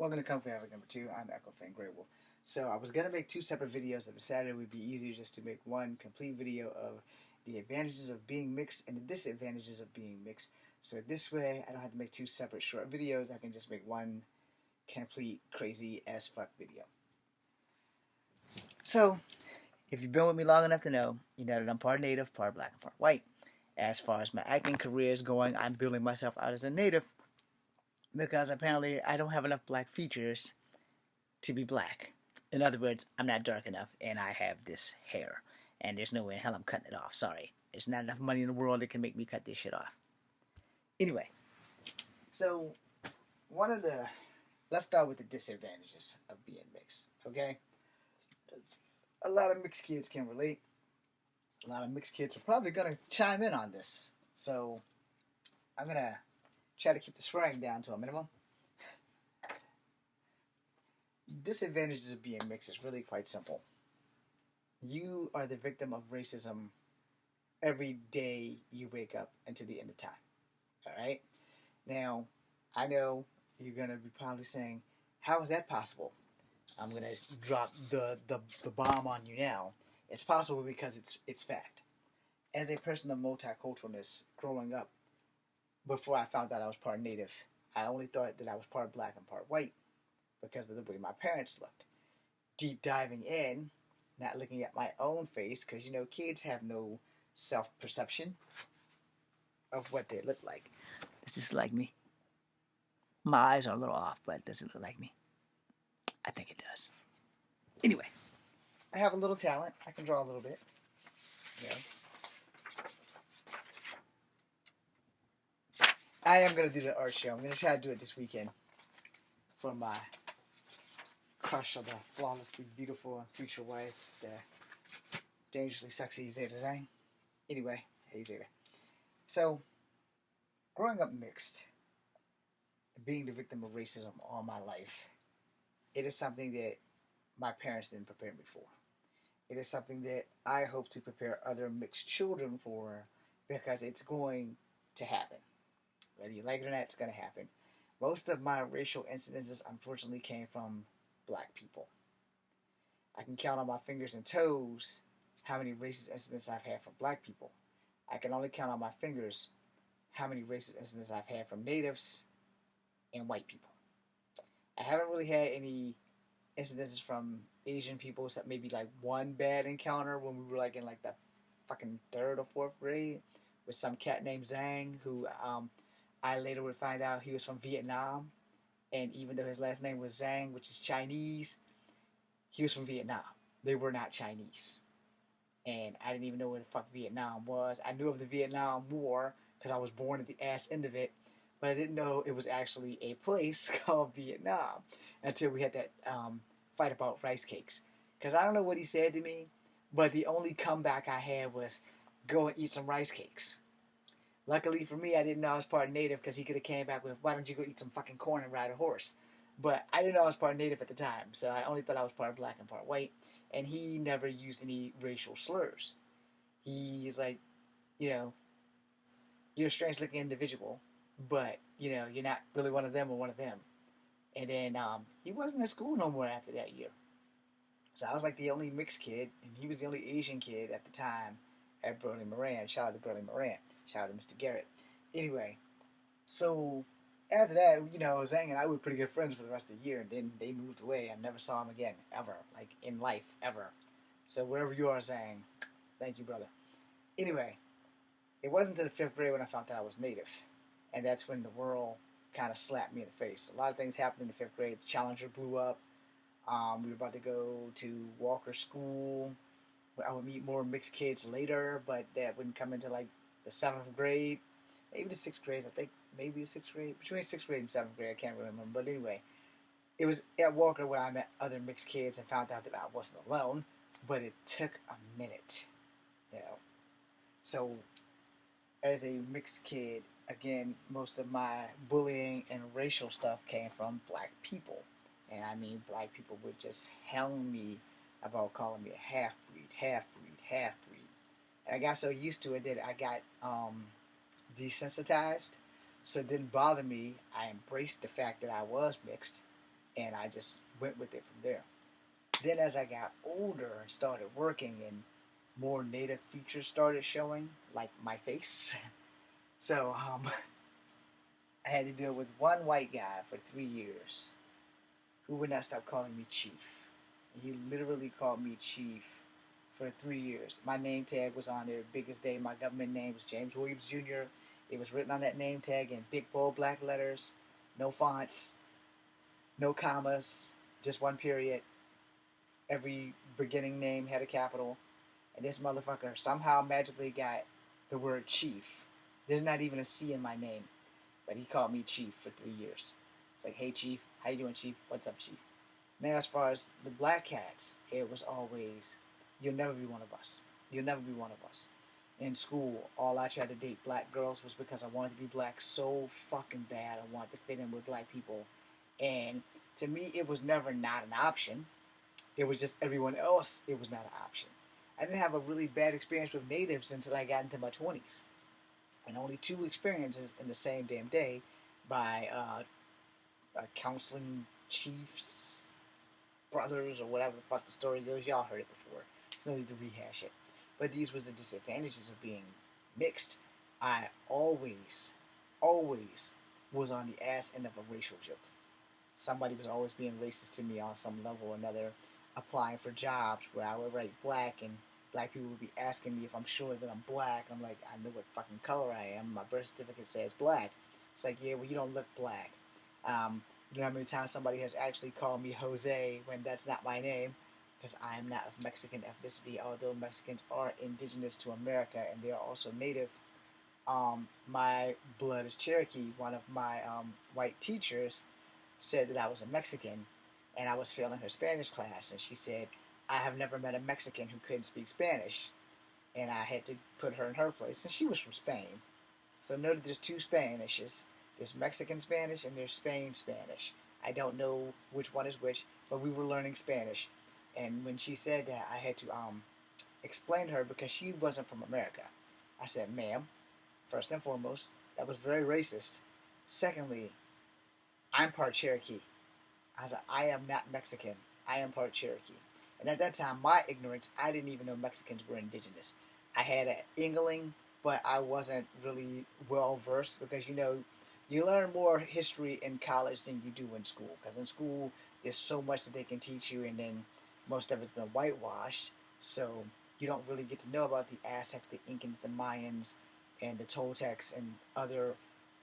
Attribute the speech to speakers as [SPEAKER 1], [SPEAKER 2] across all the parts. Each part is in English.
[SPEAKER 1] Welcome to Kung Fu Havoc number 2. I'm Echo Fan Grey Wolf. So I was going to make two separate videos. I decided it would be easier just to make one complete video of the advantages of being mixed and the disadvantages of being mixed. So this way I don't have to make two separate short videos. I can just make one complete crazy as fuck video. So if you've been with me long enough to know, you know that I'm part native, part black, and part white. As far as my acting career is going, I'm building myself out as a native because apparently I don't have enough black features to be black. In other words, I'm not dark enough and I have this hair. And there's no way in hell I'm cutting it off. Sorry. There's not enough money in the world that can make me cut this shit off. Anyway, so let's start with the disadvantages of being mixed, okay? A lot of mixed kids can relate. A lot of mixed kids are probably going to chime in on this. So I'm going to try to keep the swearing down to a minimum. Disadvantages of being mixed is really quite simple. You are the victim of racism every day you wake up until the end of time. Alright? Now, I know you're going to be probably saying, how is that possible? I'm going to drop the bomb on you now. It's possible because it's fact. As a person of multiculturalness growing up, before I found out I was part native, I only thought that I was part black and part white because of the way my parents looked. Deep diving in, not looking at my own face, because you know kids have no self-perception of what they look like. Does this like me? My eyes are a little off, but does it look like me? I think it does. Anyway, I have a little talent. I can draw a little bit. Yeah. I am going to do the art show. I'm going to try to do it this weekend for my crush of the flawlessly beautiful and future wife, the dangerously sexy Zeta Zhang. Anyway, hey Zeta. So, growing up mixed, being the victim of racism all my life, it is something that my parents didn't prepare me for. It is something that I hope to prepare other mixed children for because it's going to happen. Whether you like it or not, it's going to happen. Most of my racial incidences, unfortunately, came from black people. I can count on my fingers and toes how many racist incidents I've had from black people. I can only count on my fingers how many racist incidents I've had from natives and white people. I haven't really had any incidences from Asian people except maybe like one bad encounter when we were like in like the fucking 3rd or 4th grade with some cat named Zhang who I later would find out he was from Vietnam, and even though his last name was Zhang, which is Chinese, he was from Vietnam. They were not Chinese. And I didn't even know where the fuck Vietnam was. I knew of the Vietnam War because I was born at the ass end of it, but I didn't know it was actually a place called Vietnam until we had that fight about rice cakes. Because I don't know what he said to me, but the only comeback I had was go and eat some rice cakes. Luckily for me, I didn't know I was part native because he could have came back with, why don't you go eat some fucking corn and ride a horse? But I didn't know I was part native at the time, so I only thought I was part black and part white. And he never used any racial slurs. He's like, you know, you're a strange looking individual, but, you know, you're not really one of them or one of them. And then he wasn't at school no more after that year. So I was like the only mixed kid, and he was the only Asian kid at the time at Burley Moran. Shout out to Burley Moran. Shout out to Mr. Garrett. Anyway, so after that, you know, Zhang and I were pretty good friends for the rest of the year, and then they moved away. I never saw him again, ever. Like, in life, ever. So wherever you are, Zhang, thank you, brother. Anyway, it wasn't until the 5th grade when I found out I was native. And that's when the world kind of slapped me in the face. A lot of things happened in the 5th grade. The Challenger blew up. We were about to go to Walker School. I would meet more mixed kids later, but that wouldn't come into like the 7th grade, maybe the 6th grade. I think maybe the 6th grade, between 6th grade and 7th grade. I can't really remember. But anyway, it was at Walker when I met other mixed kids and found out that I wasn't alone. But it took a minute, you know. So, as a mixed kid, again, most of my bullying and racial stuff came from black people. And I mean, black people would just hound me about calling me a half-breed, half-breed, half-breed. And I got so used to it that I got desensitized, so it didn't bother me. I embraced the fact that I was mixed, and I just went with it from there. Then as I got older and started working and more native features started showing, like my face. So I had to deal with one white guy for 3 years who would not stop calling me Chief. He literally called me Chief for 3 years. My name tag was on there. Biggest day, my government name was James Williams Jr. It was written on that name tag in big bold black letters, no fonts, no commas, just one period. Every beginning name had a capital. And this motherfucker somehow magically got the word Chief. There's not even a C in my name, but he called me Chief for 3 years. It's like, hey Chief, how you doing, Chief? What's up, Chief? Now, as far as the black cats, it was always, you'll never be one of us. You'll never be one of us. In school, all I tried to date black girls was because I wanted to be black so fucking bad. I wanted to fit in with black people. And to me, it was never not an option. It was just everyone else, it was not an option. I didn't have a really bad experience with natives until I got into my 20s. And only 2 experiences in the same damn day by counseling chiefs, brothers, or whatever the fuck the story goes. Y'all heard it before. It's no need to rehash it. But these was the disadvantages of being mixed. I always was on the ass end of a racial joke. Somebody was always being racist to me on some level or another, applying for jobs where I would write black, and black people would be asking me if I'm sure that I'm black. I'm like, I know what fucking color I am. My birth certificate says black. It's like, yeah, well, you don't look black. You know how many times somebody has actually called me Jose when that's not my name, because I am not of Mexican ethnicity, although Mexicans are indigenous to America and they are also native. My blood is Cherokee. One of my white teachers said that I was a Mexican and I was failing her Spanish class, and she said, I have never met a Mexican who couldn't speak Spanish, and I had to put her in her place, and she was from Spain. So note that there's 2 Spanishes. There's Mexican Spanish and there's Spain Spanish. I don't know which one is which, but we were learning Spanish. And when she said that, I had to explain to her because she wasn't from America. I said, ma'am, first and foremost, that was very racist. Secondly, I'm part Cherokee. I said, I am not Mexican. I am part Cherokee. And at that time, my ignorance, I didn't even know Mexicans were indigenous. I had an inkling, but I wasn't really well versed because, you learn more history in college than you do in school. Because in school, there's so much that they can teach you, and then most of it's been whitewashed. So you don't really get to know about the Aztecs, the Incans, the Mayans, and the Toltecs, and other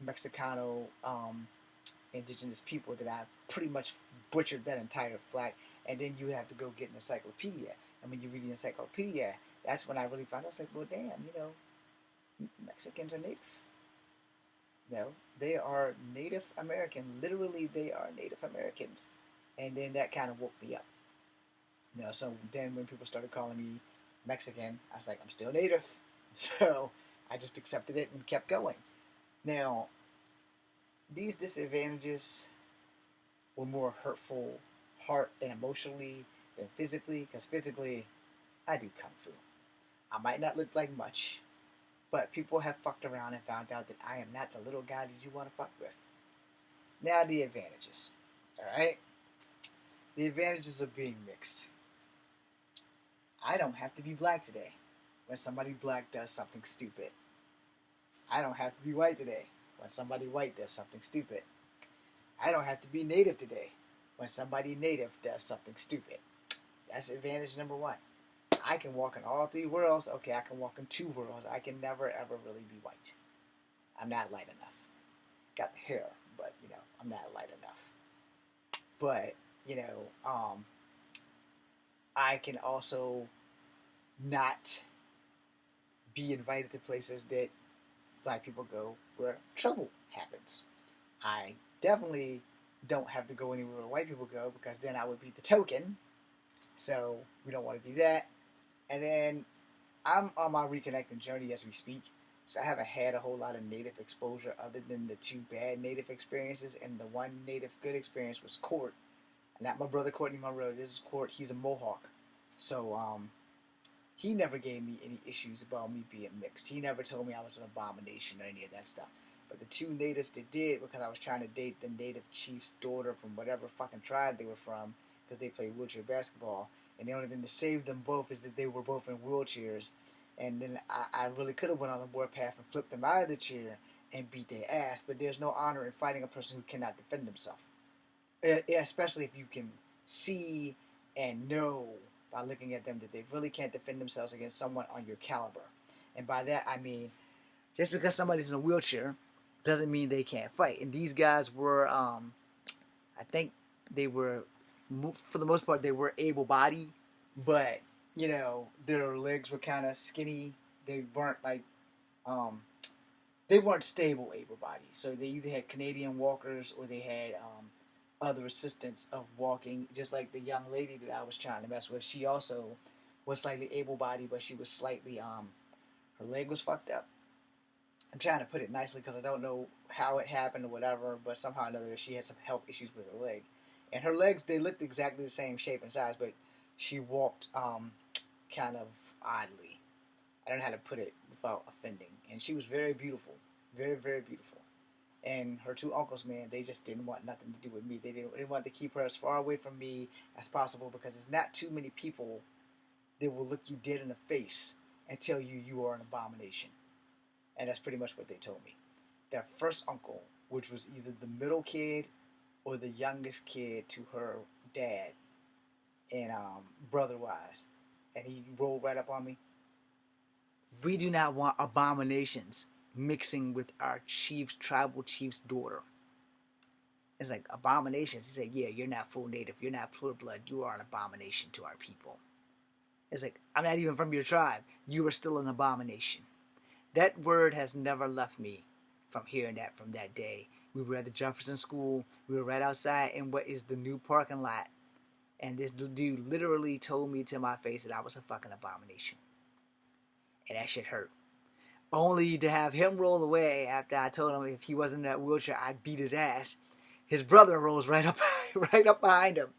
[SPEAKER 1] Mexicano indigenous people that I pretty much butchered that entire flag. And then you have to go get an encyclopedia. And when you read the encyclopedia, that's when I really found out, I was like, well, damn, Mexicans are native. They are Native American. Literally, they are Native Americans. And then that kind of woke me up. So then when people started calling me Mexican, I was like, I'm still Native. So I just accepted it and kept going. Now, these disadvantages were more hurtful heart and emotionally than physically, because physically, I do Kung Fu. I might not look like much, but people have fucked around and found out that I am not the little guy that you want to fuck with. Now the advantages. Alright? The advantages of being mixed. I don't have to be black today when somebody black does something stupid. I don't have to be white today when somebody white does something stupid. I don't have to be native today when somebody native does something stupid. That's advantage number 1. I can walk in all 3 worlds. Okay, I can walk in 2 worlds. I can never, ever really be white. I'm not light enough. Got the hair, but, I'm not light enough. But, I can also not be invited to places that black people go where trouble happens. I definitely don't have to go anywhere where white people go, because then I would be the token. So we don't want to do that. And then I'm on my reconnecting journey as we speak. So I haven't had a whole lot of native exposure other than the 2 bad native experiences. And the 1 native good experience was Court. Not my brother Courtney Monroe. This is Court. He's a Mohawk. So he never gave me any issues about me being mixed. He never told me I was an abomination or any of that stuff. But the two natives that did, because I was trying to date the native chief's daughter from whatever fucking tribe they were from, because they played wheelchair basketball. And the only thing that saved them both is that they were both in wheelchairs. And then I really could have went on the warpath and flipped them out of the chair and beat their ass. But there's no honor in fighting a person who cannot defend himself, especially if you can see and know by looking at them that they really can't defend themselves against someone on your caliber. And by that I mean, just because somebody's in a wheelchair doesn't mean they can't fight. And these guys were, I think they were, for the most part, they were able-bodied, but you know, their legs were kind of skinny. They weren't like, they weren't stable able-bodied. So they either had Canadian walkers or they had other assistance of walking, just like the young lady that I was trying to mess with. She also was slightly able-bodied, but she was slightly, her leg was fucked up. I'm trying to put it nicely because I don't know how it happened or whatever, but somehow or another she had some health issues with her leg. And her legs, they looked exactly the same shape and size, but she walked kind of oddly. I don't know how to put it without offending. And she was very beautiful. Very, very beautiful. And her two uncles, man, they just didn't want nothing to do with me. They wanted to keep her as far away from me as possible because there's not too many people that will look you dead in the face and tell you you are an abomination. And that's pretty much what they told me. Their first uncle, which was either the middle kid or the youngest kid to her dad, and brother-wise, and he rolled right up on me. We do not want abominations mixing with our tribal chief's daughter. It's like, abominations? He said, yeah, you're not full native. You're not pure blood. You are an abomination to our people. It's like, I'm not even from your tribe. You are still an abomination. That word has never left me from hearing that from that day. We were at the Jefferson School. We were right outside in what is the new parking lot. And this dude literally told me to my face that I was a fucking abomination. And that shit hurt. Only to have him roll away after I told him if he wasn't in that wheelchair, I'd beat his ass. His brother rolls right up behind him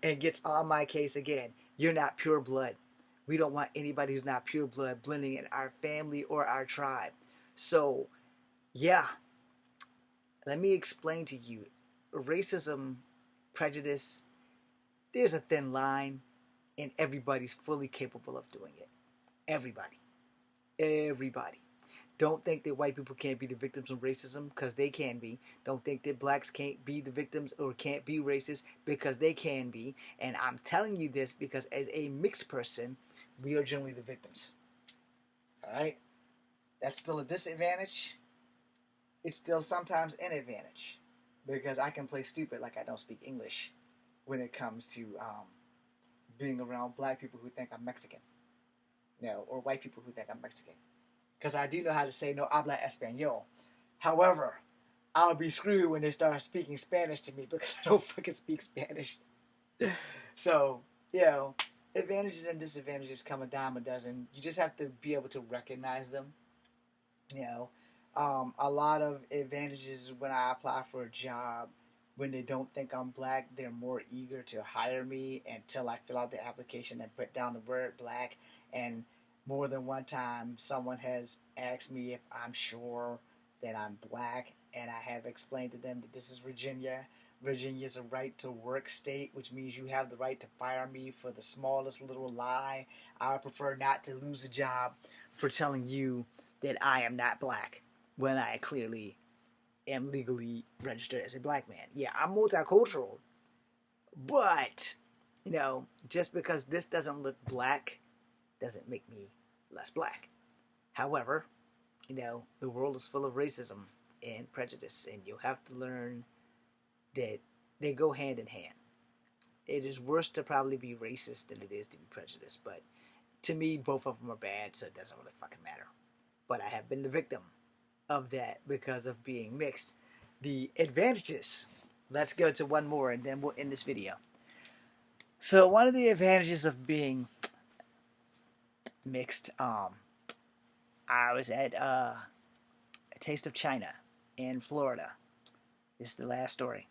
[SPEAKER 1] and gets on my case again. You're not pure blood. We don't want anybody who's not pure blood blending in our family or our tribe. So, yeah. Let me explain to you. Racism, prejudice, there's a thin line, and everybody's fully capable of doing it. Everybody. Everybody. Don't think that white people can't be the victims of racism, because they can be. Don't think that blacks can't be the victims or can't be racist, because they can be. And I'm telling you this because as a mixed person, we are generally the victims. Alright? That's still a disadvantage. It's still sometimes an advantage, because I can play stupid like I don't speak English when it comes to being around black people who think I'm Mexican. You know, or white people who think I'm Mexican. Because I do know how to say no habla español. However, I'll be screwed when they start speaking Spanish to me because I don't fucking speak Spanish. So, you know, advantages and disadvantages come a dime a dozen. You just have to be able to recognize them. You know, a lot of advantages when I apply for a job, when they don't think I'm black, they're more eager to hire me until I fill out the application and put down the word black. And more than one time, someone has asked me if I'm sure that I'm black, and I have explained to them that this is Virginia. Virginia is a right-to-work state, which means you have the right to fire me for the smallest little lie. I would prefer not to lose a job for telling you that I am not black when I clearly am legally registered as a black man. Yeah, I'm multicultural, but, you know, just because this doesn't look black doesn't make me less black. However, you know, the world is full of racism and prejudice, and you'll have to learn that they go hand in hand. It is worse to probably be racist than it is to be prejudiced, but to me, both of them are bad, so it doesn't really fucking matter. But I have been the victim of that because of being mixed. The advantages. Let's go to one more, and then we'll end this video. So one of the advantages of being mixed, I was at a Taste of China in Florida. This is the last story.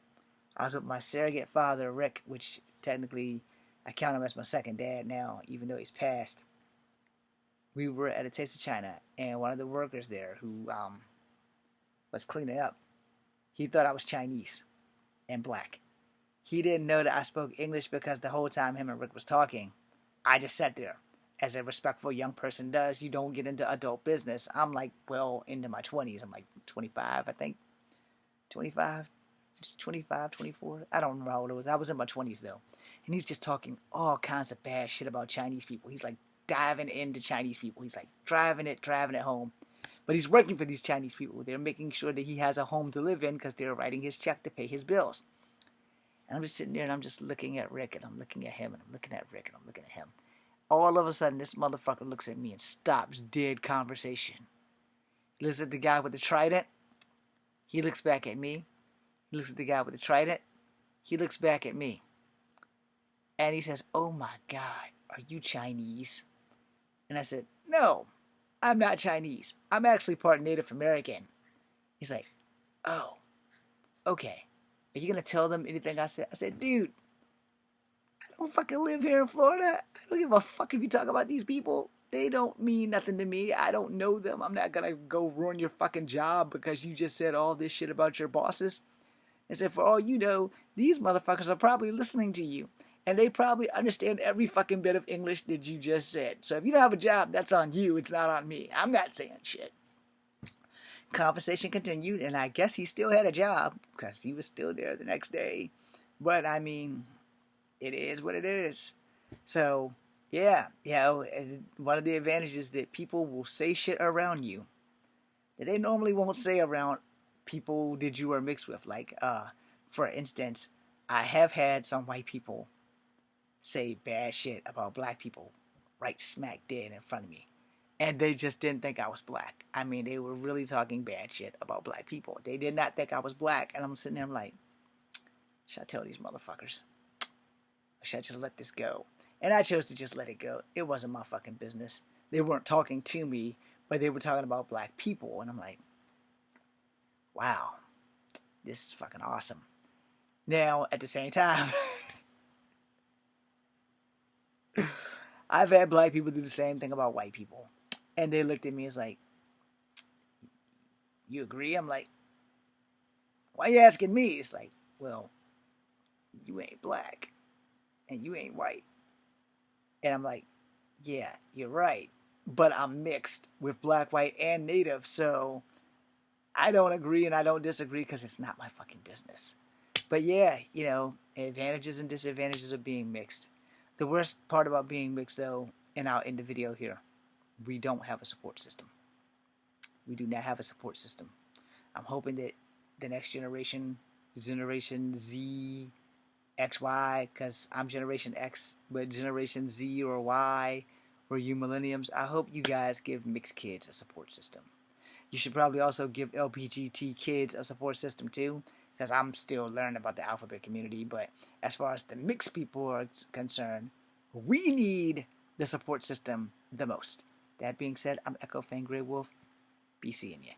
[SPEAKER 1] I was with my surrogate father, Rick, which technically I count him as my second dad now, even though he's passed. We were at a Taste of China, and one of the workers there who was cleaning up. He thought I was Chinese and black. He didn't know that I spoke English because the whole time him and Rick was talking, I just sat there. As a respectful young person does, you don't get into adult business. I'm like, well, into my 20s. I'm like 25, I think. 25? Just 25, 24? I don't remember how old it was. I was in my 20s, though. And he's just talking all kinds of bad shit about Chinese people. He's like diving into Chinese people. He's like driving it home. But he's working for these Chinese people. They're making sure that he has a home to live in because they're writing his check to pay his bills. And I'm just sitting there and I'm just looking at Rick and I'm looking at him and I'm looking at Rick and I'm looking at him. All of a sudden, this motherfucker looks at me and stops dead conversation. He looks at the guy with the trident. He looks back at me. He looks at the guy with the trident. He looks back at me. And he says, "Oh my God, are you Chinese?" And I said, "No, I'm not Chinese. I'm actually part Native American." He's like, "Oh, okay. Are you going to tell them anything I said?" I said, "Dude, I don't fucking live here in Florida. I don't give a fuck if you talk about these people. They don't mean nothing to me. I don't know them. I'm not going to go ruin your fucking job because you just said all this shit about your bosses." I said, "For all you know, these motherfuckers are probably listening to you. And they probably understand every fucking bit of English that you just said. So if you don't have a job, that's on you. It's not on me. I'm not saying shit." Conversation continued, and I guess he still had a job because he was still there the next day. But I mean, it is what it is. So, yeah, one of the advantages that people will say shit around you that they normally won't say around people that you are mixed with. Like, for instance, I have had some white people say bad shit about black people right smack dead in front of me. And they just didn't think I was black. I mean, they were really talking bad shit about black people. They did not think I was black. And I'm sitting there, I'm like, should I tell these motherfuckers? Or should I just let this go? And I chose to just let it go. It wasn't my fucking business. They weren't talking to me, but they were talking about black people. And I'm like, wow, this is fucking awesome. Now, at the same time, I've had black people do the same thing about white people. And they looked at me as like, "You agree?" I'm like, "Why are you asking me?" It's like, well, you ain't black and you ain't white. And I'm like, yeah, you're right. But I'm mixed with black, white, and native. So I don't agree and I don't disagree because it's not my fucking business. But yeah, advantages and disadvantages of being mixed. The worst part about being mixed, though, and I'll end the video here, we don't have a support system. We do not have a support system. I'm hoping that the next generation Z, X, Y, because I'm Generation X, but Generation Z or Y, or you millenniums, I hope you guys give mixed kids a support system. You should probably also give LGBT kids a support system too, because I'm still learning about the alphabet community, but as far as the mixed people are concerned, we need the support system the most. That being said, I'm Echo Fang Grey Wolf. Be seeing you.